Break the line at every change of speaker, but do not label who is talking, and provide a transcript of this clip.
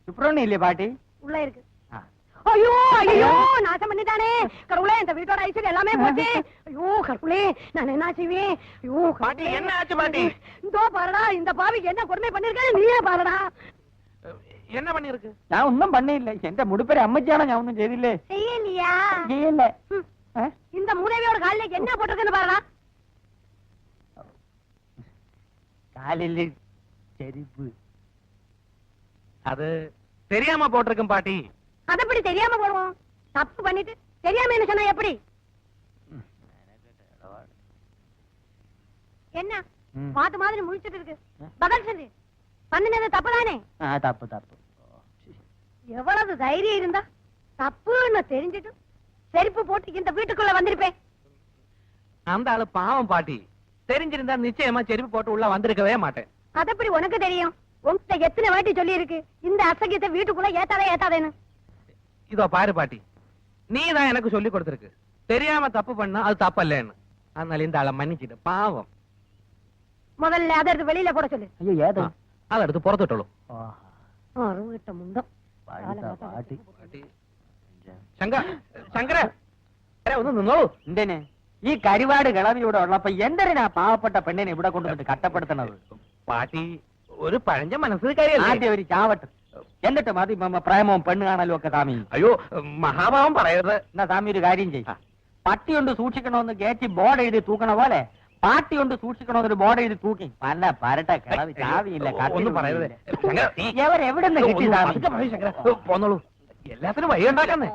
சுப்பிரமணியம் இல்லையா பாட்டி?
உள்ள இருக்கு. ஐயோ ஐயோ நாசம் பண்ணிட்டானே கடவுளே, இந்த வீட்டோட ஐஸ்வர்யம் எல்லாமே போச்சு. ஐயோ கடவுளே, நான் என்ன செய்வேன்? ஐயோ
பாட்டி, என்ன ஆச்சு பாட்டி?
இதோ பாருடா, இந்த பாவிக்கு என்ன கொடுமை பண்ணிருக்கேன் நீயே பாருடா.
என்ன பண்ணிருக்கு?
ഞാൻ ഒന്നും പണിയില്ല. എന്റെ മുടിപ്പേര് അമ്മച്ചാണ്. ഞാൻ ഒന്നും ചെയ്തില്ലേ?
செய்யலையா?
ചെയ്യില്ല.
இந்த மூதேவியோட காலில என்ன போட்டிருக்குன்னு பாருடா.
காலில் செருப்பு.
அது தெரியாம போட்டிருக்கும் பாட்டி.
அது எப்படி தெரியாம போடுவோம்? தப்பு பண்ணிட்டு தெரியாம என்ன சொன்னா எப்படி? என்ன மாத்து மாதிரி முழிச்சிட்டு இருக்கு? பதில் சொல்லு. பண்ணினது தப்பு தானே?
தப்பு தப்பு.
எவ்வளவு தைரியம் இருந்தா தப்புன்னு தெரிஞ்சிட்டு செருப்பு போட்டு இந்த வீட்டுக்குள்ள வந்திருப்பேன்.
அந்த ஆளு பாவம் பாட்டி. தெரிஞ்சிருந்தா நிச்சயமா செருப்பு போட்டு உள்ள வந்திருக்கவே மாட்டேன்.
அது எப்படி உனக்கு தெரியும்? உங்ககிட்ட எத்தனை வாட்டி சொல்லி இருக்கு இந்த அசகியத்தை வீட்டுக்குள்ள ஏத்தாதேன்னு?
இதோ பாரு பாட்டி, நீ தான் எனக்கு சொல்லி கொடுத்திருக்கு தெரியாம தப்பு பண்ணா அது தப்பு இல்லன்னு. அதனால இந்த ஆளை மன்னிச்சிட்டு பாவம்.
முதல்ல அதை எடுத்து வெளியில போட சொல்லு.
ஐயோ ஏதோ
அதை எடுத்து புறத்துட்டோம்.
அருகிட்ட முண்டம்
ശങ്കര ഒന്ന് നിന്നോളൂ.
എന്തേനെ ഈ കരിവാട് കിളവി ഇവിടെ ഉള്ളപ്പോ എന്തിനാ പാവപ്പെട്ട പെണ്ണിനെ ഇവിടെ കൊണ്ടുവന്നിട്ട് കട്ടപ്പെടുത്തണത്?
പാട്ടി ഒരു പഴഞ്ച മനസ്സിൽ കാര്യം.
ആദ്യം ഒരു ചാവട്ട്, എന്നിട്ട് മതി പ്രേമവും പെണ്ണ് കാണലും ഒക്കെ താമി.
അയ്യോ മഹാഭാവം പറയരുത്.
എന്നാ താമി ഒരു കാര്യം ചെയ്യും, പട്ടി കൊണ്ട് സൂക്ഷിക്കണമെന്ന് ഗേറ്റ് ബോർഡ് എഴുതി തൂക്കണ പോലെ പാട്ടി കൊണ്ട് സൂക്ഷിക്കണമെന്നൊരു ബോർഡ് എഴുതി തൂക്കി. പല പരട്ട കിളവി ചാവിയില്ല.
ഒന്നും പറയരുത്.
എവിടെ നിന്ന് കിട്ടി?
പോന്നോളൂ, എല്ലാത്തിനും വഴി ഉണ്ടാക്കുന്നേ.